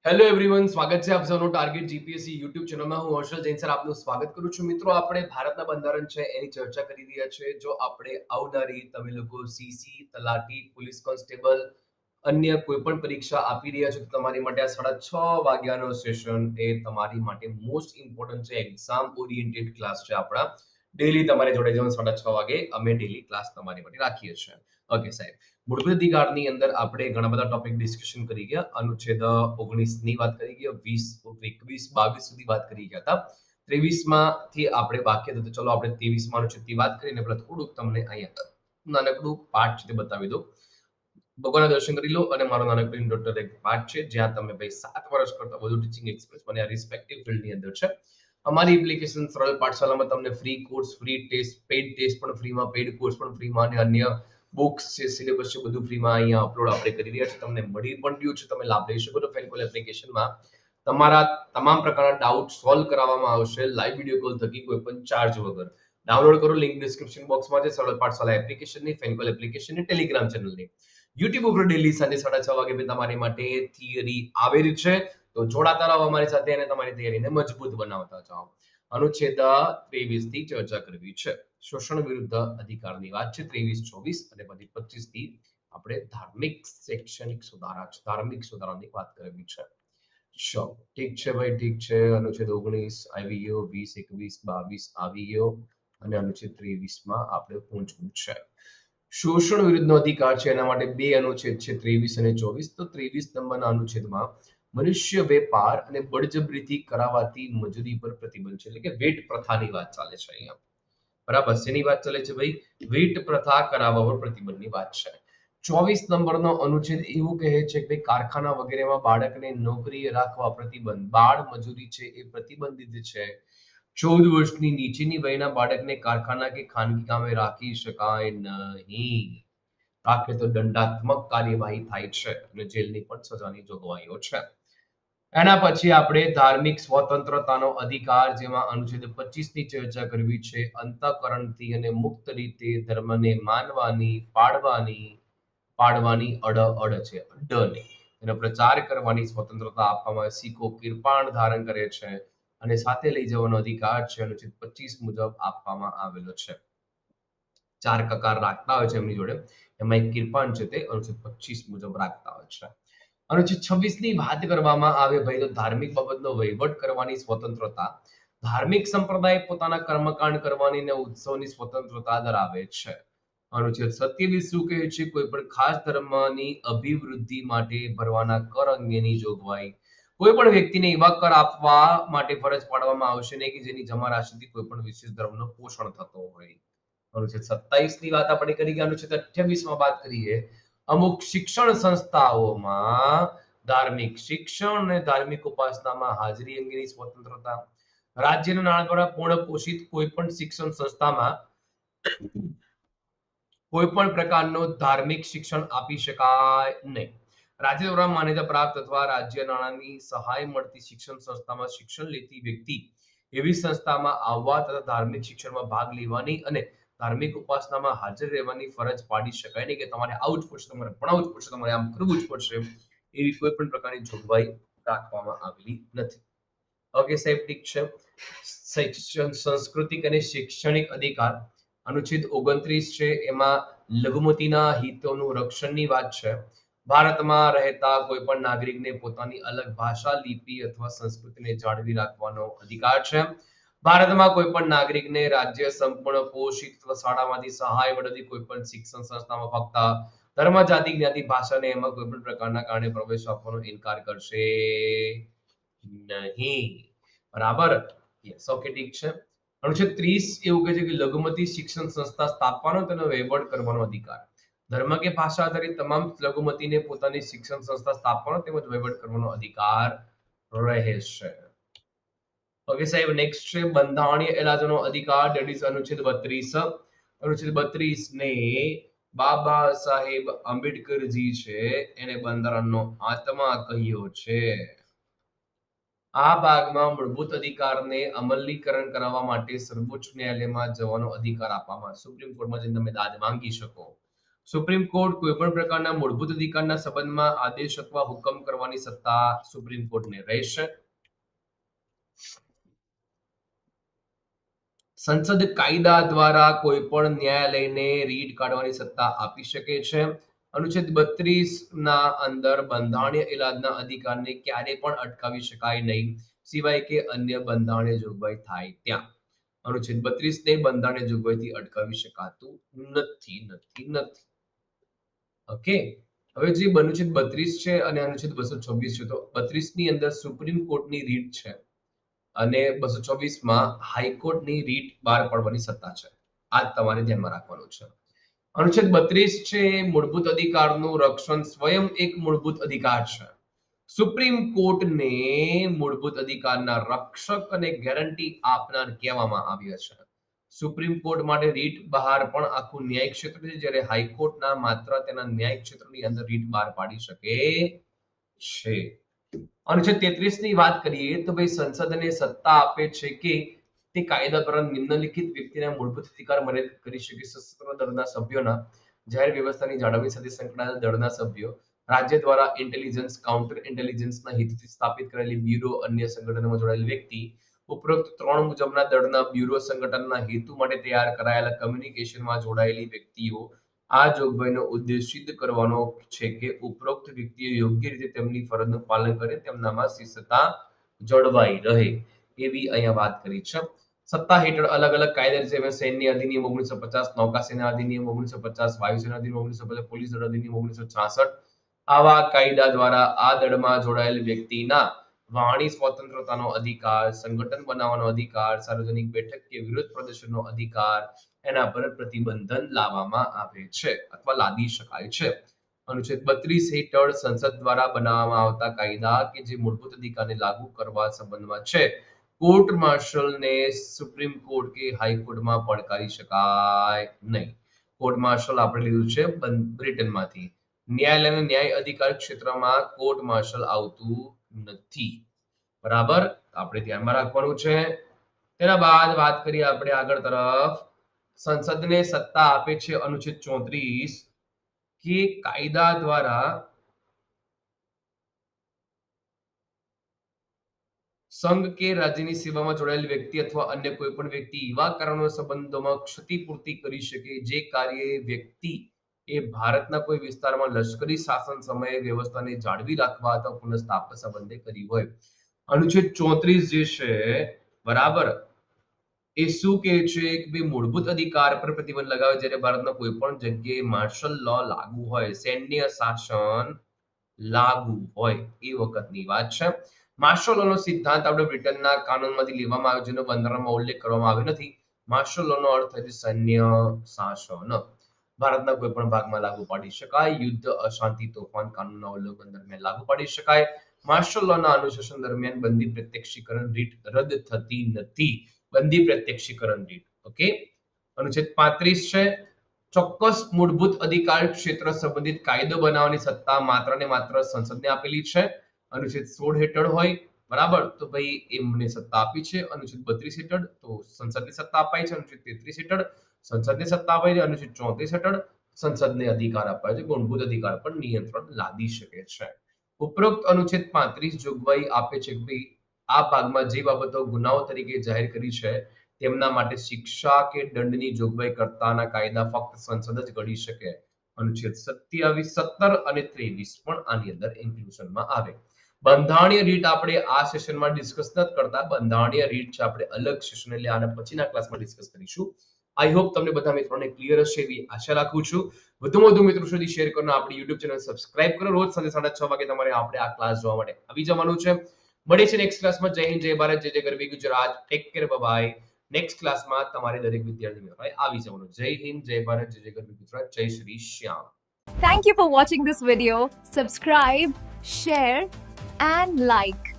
Hello everyone, સ્વાગત છે આપ સૌનું ટાર્ગેટ જીપીએસસી યુટ્યુબ ચેનલમાં. હું હર્ષલ જૈન સર આપનું સ્વાગત કરું છું. મિત્રો, આપણે ભારતના બંધારણ છે એની ચર્ચા કરી રહ્યા છે. જો આપણે આવનારી તમે લોકો સીસી, તલાટી, પોલીસ કોન્સ્ટેબલ, અન્ય કોઈ પણ પરીક્ષા આપી રહ્યા છો તો તમારી માટે આ 6:30 વાગ્યાનો સેશન એ તમારી માટે મોસ્ટ ઇમ્પોર્ટન્ટ છે. એક્ઝામ ઓરિએન્ટેડ ક્લાસ છે આપણા. ડેલી તમારે જોડે જવાનું 6:30 વાગે અમે ડેલી ક્લાસ તમારી માટે રાખીએ છીએ. ઓકે સાહેબ, મૂળભૂત અધિકારની અંદર આપણે ઘણા બધા ટોપિક ડિસ્કશન કરી ગયા. અનુચ્છેદ 19 ની વાત કરી ગયા, 20, 21, 22 સુધી વાત કરી ગયા હતા. 23 માંથી આપણે બાકી હતું, તો ચલો આપણે 23 માં અનુચ્છેદની વાત કરીને પહેલા થોડુંક તમને અહીંયા નાનકડું પાઠ છે તે બતાવી દઉં. ભગવાનના દર્શન કરી લો અને મારો નાનકડો ઇન્ટ્રોડક્ટરી એક પાઠ છે જ્યાં તમે ભાઈ 7 વર્ષ કરતા વધુ ટીચિંગ એક્સપિરિયન્સ મને આ રિસ્પેક્ટિવ ફિલ્ડની અંદર છે. અમારી એપ્લિકેશન સરળ પાઠશાલામાં તમને free course, free test, paid test પણ ફ્રીમાં, પેઇડ કોર્સ પણ ફ્રીમાં અને અન્ય બુક્સ છે, સિલેબસ છે, બધું ફ્રીમાં અહીંયા અપલોડ આપણે કરી રહ્યા છીએ. તમને મળી પણ રહ્યું છે, તમે લાભ લઈ શકો છો. ફેનકોલ એપ્લિકેશનમાં તમારા તમામ પ્રકારના ડાઉટ સોલ્વ કરાવવામાં આવશે લાઈવ વિડીયો કોલ થકી, કોઈ પણ ચાર્જ વગર. ડાઉનલોડ કરો, લિંક ડિસ્ક્રિપ્શન બોક્સમાં છે. સરળ પાઠશાલા એપ્લિકેશનની, ફેનકોલ એપ્લિકેશનની, ટેલિગ્રામ ચેનલની. યુટ્યુબ ઉપર ડેલી સાંજે 6:30 વાગે પણ તમારી માટે થિયરી આવેલી છે. તો જોડાતા રહો અમારી સાથે અને તમારી તૈયારીને મજબૂત બનાવતા જાઓ. અનુચ્છેદ 23 થી ચર્ચા કરવી છે. શોષણ વિરુદ્ધ અધિકારની વાત છે. 23, 24 અને પછી 25 થી આપણે ધાર્મિક શૈક્ષણિક સુધારા છે, ધાર્મિક સુધારાની વાત કરવી છે. ચલો, ઠીક છે ભાઈ, ઠીક છે. અનુચ્છેદ 19 આવી ગયો, 20, 21, 22 આવી ગયો અને અનુચ્છેદ 23 માં આપણે પહોંચવું છે. શોષણ વિરુદ્ધનો અધિકાર છે, એના માટે બે અનુચ્છેદ છે, 23 અને 24. તો 23 નંબરના અનુચ્છેદમાં મનુષ્ય વેપાર અને બળજબરીથી કરાવાતી મજૂરી પર પ્રતિબંધ છે, એટલે કે વેટ પ્રથાની વાત ચાલે છે અહીંયા. બરાબર, શેની વાત ચાલે છે ભાઈ? વેટ પ્રથા કરાવવા પર પ્રતિબંધની વાત છે. 24 નંબરનો અનુચ્છેદ એવું કહે છે કે કારખાના વગેરેમાં બાળકને નોકરીએ રાખવા પ્રતિબંધ. બાળ મજૂરી છે એ પ્રતિબંધિત છે. 14 વર્ષની નીચેની વયના બાળકને કારખાના કે ખાનગી કામે રાખી શકાય નહીં. રાખે તો દંડાત્મક કાર્યવાહી થાય છે અને જેલની પણ સજાની જોગવાઈઓ છે. એના પછી આપણે ધાર્મિક સ્વતંત્રતાનો અધિકાર, જેમાં અનુચ્છેદ 25 ની ચર્ચા કરવી છે. અંતઃકરણથી અને મુક્ત રીતે ધર્મને માનવાની, પાડવાની અડ છે, ડને એનો પ્રચાર કરવાની સ્વતંત્રતા આપવામાં આવે. શીખો કિરપાણ ધારણ કરે છે અને સાથે લઈ જવાનો અધિકાર છે, અનુચ્છેદ 25 મુજબ આપવામાં આવેલો છે. 4 કકાર રાખતા હોય છે એમની જોડે, એમાં એક કિરપાણ છે તે અનુચ્છેદ 25 મુજબ રાખતા હોય છે. અનુચ્છેદ 26 ની વાત કરવામાં આવે ભાઈ, તો ધાર્મિક બાબતનો વહીવટ કરવાની સ્વતંત્રતા. ધાર્મિક સંપ્રદાય પોતાના કર્મકાંડ કરવાની અને ઉત્સવની સ્વતંત્રતા ધરાવે છે. અનુચ્છેદ 27 શું કહે છે? કોઈ પણ ખાસ ધર્મની અભિવૃદ્ધિ માટે ભરવાના કર અંગેની જોગવાઈ. કોઈ પણ વ્યક્તિને એવા કર આપવા માટે ફરજ પાડવામાં આવશે નહીં કે જેની જમા રાશિથી કોઈ પણ વિશેષ ધર્મનો પોષણ થતો હોય. અનુચ્છેદ 27 ની વાત આપણે કરી ગયા. અનુચ્છેદ 28 માં વાત કરીએ. અમુક શિક્ષણ સંસ્થાઓમાં ધાર્મિક શિક્ષણ અને ધાર્મિક ઉપાસનામાં હાજરી અંગેની સ્વતંત્રતા. રાજ્યના નાણાં દ્વારા પૂર્ણ પોષિત કોઈ પણ શિક્ષણ સંસ્થામાં કોઈ પણ પ્રકારનું ધાર્મિક શિક્ષણ આપી શકાય નહીં. રાજ્ય દ્વારા માન્યતા પ્રાપ્ત અથવા રાજ્ય નાણાંની સહાય મળતી શિક્ષણ સંસ્થામાં શિક્ષણ લેતી વ્યક્તિ એવી સંસ્થામાં આવવા તથા ધાર્મિક શિક્ષણમાં ભાગ લેવાની અને ધાર્મિક ઉપાસનામાં હાજર રહેવાની ફરજ પાડી શકાય નહીં, કે તમારે આવું જ પડશે, તમારે ભણાવવું જ પડશે, તમારે આમ કરવું જ પડશે, એવી કોઈ પણ પ્રકારની જોગવાઈ રાખવામાં આવેલી નથી. ઓકે સાહેબ, ઠીક છે. શિક્ષણ, સાંસ્કૃતિક અને શૈક્ષણિક અધિકાર. અનુચ્છેદ 29 છે, એમાં લઘુમતીના હિતોનું રક્ષણની વાત છે. ભારતમાં રહેતા કોઈ પણ નાગરિકને પોતાની અલગ ભાષા, લિપિ અથવા સંસ્કૃતિને જાળવી રાખવાનો અધિકાર છે. ભારતમાં કોઈ પણ નાગરિકને રાજ્ય સંપૂર્ણ પોષિત શાળામાંથી સહાય મળતી કોઈ પણ શિક્ષણ સંસ્થામાં ફક્ત ધર્મ, જાતિ, જ્ઞાતિ, ભાષાને એમાં કોઈ પણ પ્રકારના કારણે પ્રવેશ આપવાનો ઇનકાર કરશે નહીં. બરાબર, યસ, ઓકે, ઠીક છે. અનુચ્છેદ 30 એવું કહે છે કે લઘુમતી શિક્ષણ સંસ્થા સ્થાપવાનો તેનો વહીવટ કરવાનો અધિકાર. ધર્મ કે ભાષા આધારિત તમામ લઘુમતીને પોતાની શિક્ષણ સંસ્થા સ્થાપવાનો તેમજ વહીવટ કરવાનો અધિકાર રહેશે. ઓકે સાહેબ, નેક્સ્ટ છે બંધારણીય એલાજનો અધિકાર, ધેટ ઇઝ અનુચ્છેદ 32. અનુચ્છેદ 32 ને બાબા સાહેબ આંબેડકરજી છે એને બંધારણનો આત્મા કહ્યો છે. આ ભાગમાં મૂળભૂત અધિકારને અમલીકરણ કરવા માટે સર્વોચ્ચ ન્યાયાલયમાં જવાનો અધિકાર આપવામાં, સુપ્રીમ કોર્ટમાં જઈને તમે દાદ માંગી શકો. સુપ્રીમ કોર્ટ કોઈ પણ પ્રકારના મૂળભૂત અધિકારના સંબંધમાં આદેશ અથવા હુકમ કરવાની સત્તા સુપ્રીમ કોર્ટને રહેશે. સંસદ કાયદા દ્વારા કોઈ પણ ન્યાયાલયને રીટ કાઢવાની સત્તા આપી શકે છે. અનુચ્છેદ 32 ના અંદર બંધારણીય ઇલાજના અધિકારને ક્યારે પણ અટકાવી શકાય નહીં, સિવાય કે અન્ય બંધારણીય જોગવાઈ થાય ત્યાં. અનુચ્છેદ 32 ને બંધારણીય જોગવાઈથી અટકાવી શકાતું નથી. ઓકે, હવે જે અનુચ્છેદ 32 છે અને અનુચ્છેદ 226 છે, તો 32 ની અંદર સુપ્રીમ કોર્ટની રીટ છે અને 224 માં હાઈકોર્ટની રીટ બહાર પાડવાની સત્તા છે. આ તમારે ધ્યાનમાં રાખવાનું છે. અનુચ્છેદ 32 છે મૂળભૂત અધિકારનું રક્ષણ સ્વયં એક મૂળભૂત અધિકાર છે. સુપ્રીમ કોર્ટને મૂળભૂત અધિકારના રક્ષક અને ગેરંટી આપનાર કહેવામાં આવ્યા છે. સુપ્રીમ કોર્ટ માટે રીટ બહાર પણ આખું ન્યાયિક ક્ષેત્ર છે, જ્યારે હાઈકોર્ટના માત્ર તેના ન્યાયિક ક્ષેત્રની અંદર રીટ બહાર પાડી શકે છે. અનુચ્છેદ 33 ની વાત કરીએ તો ભાઈ સંસદને સત્તા આપે છે કે તે કાયદા દ્વારા નિમ્નલિખિત વ્યક્તિના મૂળભૂત અધિકાર મર્યાદિત કરી શકે. સશસ્ત્ર દળના સભ્યોના જાહેર વ્યવસ્થાની જાળવણી સાથે સંકળાયેલા દળના સભ્યો, રાજ્ય દ્વારા ઇન્ટેલિજન્સ, કાઉન્ટર ઇન્ટેલિજન્સના હેતુથી સ્થાપિત કરેલી બ્યુરો, અન્ય સંગઠનોમાં જોડાયેલ વ્યક્તિ, ઉપરોક્ત 3 મુજબના દળના બ્યુરો સંગઠનના હેતુ માટે તૈયાર કરાયેલા કમ્યુનિકેશનમાં જોડાયેલી વ્યક્તિઓ. આ જોગવાઈનો ઉદ્દેશ સિદ્ધ કરવાનો છે કે ઉપરોક્ત વ્યક્તિઓ યોગ્ય રીતે તેમની ફરજનું પાલન કરે, તેમનામાં શિસ્તતા જળવાઈ રહે, એવી અહીંયા વાત કરી છે. સત્તા હેઠળ અલગ અલગ કાયદા છે, સૈન્ય અધિનિયમ 1950, નૌકાસેના અધિનિયમ 1950, વાયુસેના અધિનિયમ 1950, પોલીસ દળ અધિનિયમ 1966. આવા કાયદા દ્વારા આ દળમાં જોડાયેલ વ્યક્તિના વાણી સ્વતંત્રતાનો અધિકાર, સંગઠન બનાવવાનો અધિકાર, સાર્વજનિક બેઠક કે વિરોધ પ્રદર્શનનો અધિકાર, એના પર પ્રતિબંધન લાવવામાં આવે છે અથવા લાદી શકાય છે. અનુચ્છેદ 32 હેઠળ સંસદ દ્વારા બનાવવામાં આવતા કાયદા કે જે મૂળભૂત અધિકારને લાગુ કરવા સંબંધમાં છે, કોર્ટ માર્શલને સુપ્રીમ કોર્ટ કે હાઈકોર્ટમાં પડકારી શકાય નહીં. કોર્ટ માર્શલ આપણે લીધું છે બ્રિટનમાંથી. ન્યાયાલયના ન્યાય અધિકાર ક્ષેત્રમાં કોર્ટ માર્શલ આવતું નથી. બરાબર, આપણે ધ્યાનમાં રાખવાનું છે. તેના બાદ વાત કરીએ આપણે આગળ તરફ. સંસદને સત્તા આપે છે અનુચ્છેદ 34 કે કાયદા દ્વારા સંઘ કે રાજ્યની સેવામાં જોડાયેલ વ્યક્તિ અથવા અન્ય કોઈ પણ વ્યક્તિ એવા કારણો સંબંધોમાં ક્ષતિપૂર્તિ કરી શકે જે કાર્ય વ્યક્તિ એ ભારતના કોઈ વિસ્તારમાં લશ્કરી શાસન સમયે વ્યવસ્થાને જાળવી રાખવા અથવા પુનઃસ્થાપના સંબંધે કરી હોય. અનુચ્છેદ 34 જે છે, બરાબર, એ શું કહે છે કે ભાઈ મૂળભૂત અધિકાર પર પ્રતિબંધ લગાવે જ્યારે ભારતના કોઈ પણ જગ્યાએ માર્શલ લો લાગુ હોય, સૈન્ય શાસન લાગુ હોય, એ વખતની વાત છે. માર્શલ લોનો સિદ્ધાંત આપણે બ્રિટનના કાનૂનમાંથી લેવામાં આવ્યો, જેનો બંધારણમાં ઉલ્લેખ કરવામાં આવ્યો નથી. માર્શલ લોનો અર્થ થાય છે સૈન્ય શાસન. ભારતના કોઈ પણ ભાગમાં લાગુ પાડી શકાય, યુદ્ધ, અશાંતિ, તોફાન, કાનૂનના ઉલ્લંઘન દરમિયાન લાગુ પાડી શકાય. માર્શલ લોના અનુશાસન દરમિયાન બંદી પ્રત્યક્ષીકરણ રીત રદ થતી નથી. બંદી પ્રત્યક્ષીકરણ રીત. ઓકે. અનુચ્છેદ 35 છે, ચોક્કસ મૂળભૂત અધિકાર ક્ષેત્ર સંબંધિત કાયદો બનાવવાની સત્તા માત્ર ને માત્ર સંસદને આપેલી છે. અનુચ્છેદ 16 હેઠળ હોય, બરાબર, તો ભાઈ એમને સત્તા આપી છે. અનુચ્છેદ 32 હેઠળ તો સંસદને સત્તા અપાય છે. અનુચ્છેદ 33 હેઠળ સંસદને સત્તા અપાય છે. અનુચ્છેદ 34 હેઠળ સંસદને અધિકાર અપાય છે, મૂળભૂત અધિકાર પર નિયંત્રણ લાદી શકે છે. ઉપરોક્ત અનુચ્છેદ 35 જોગવાઈ આપે છે કે ભાઈ આ ભાગમાં જે બાબતો ગુનાઓ તરીકે જાહેર કરી છે તેમના માટે શિક્ષા કે દંડની જોગવાઈ કરતાના કાયદા ફક્ત સંસદ જ ઘડી શકે. અનુચ્છેદ 27, 17 અને 23 પણ આની અંદર ઇન્ક્લુઝનમાં આવે. બંધારણીય રીત આપણે આ સેશનમાં ડિસ્કસ નથી કરતા. બંધારણીય રીત છે આપણે અલગ સેશન એટલે આના પછીના ક્લાસમાં ડિસ્કસ કરીશું. આઈ હોપ તમને બધા મિત્રોને ક્લિયર હશે એવી આશા રાખું છું. વધુમાં વધુ મિત્રો સુધી શેર કરો, આપણી યુટ્યુબ ચેનલ સબસ્ક્રાઇબ કરો. રોજ સાંજે 6:30 વાગે તમારે આપણે આ ક્લાસ જોવા માટે આવી જવાનું છે. મળીએ છીએ નેક્સ્ટ ક્લાસમાં. જય હિન્દ, જય ભારત, જય જય ગરવી Gujarat. Take care, bye. Next ક્લાસમાં તમારે દરેક વિદ્યાર્થી મિત્રોએ આવી જવાનું. જય હિન્દ, જય ભારત, જય જય ગરવી ગુજરાત. જય શ્રી શ્યામ. Thank you for watching this video. Subscribe, share and like.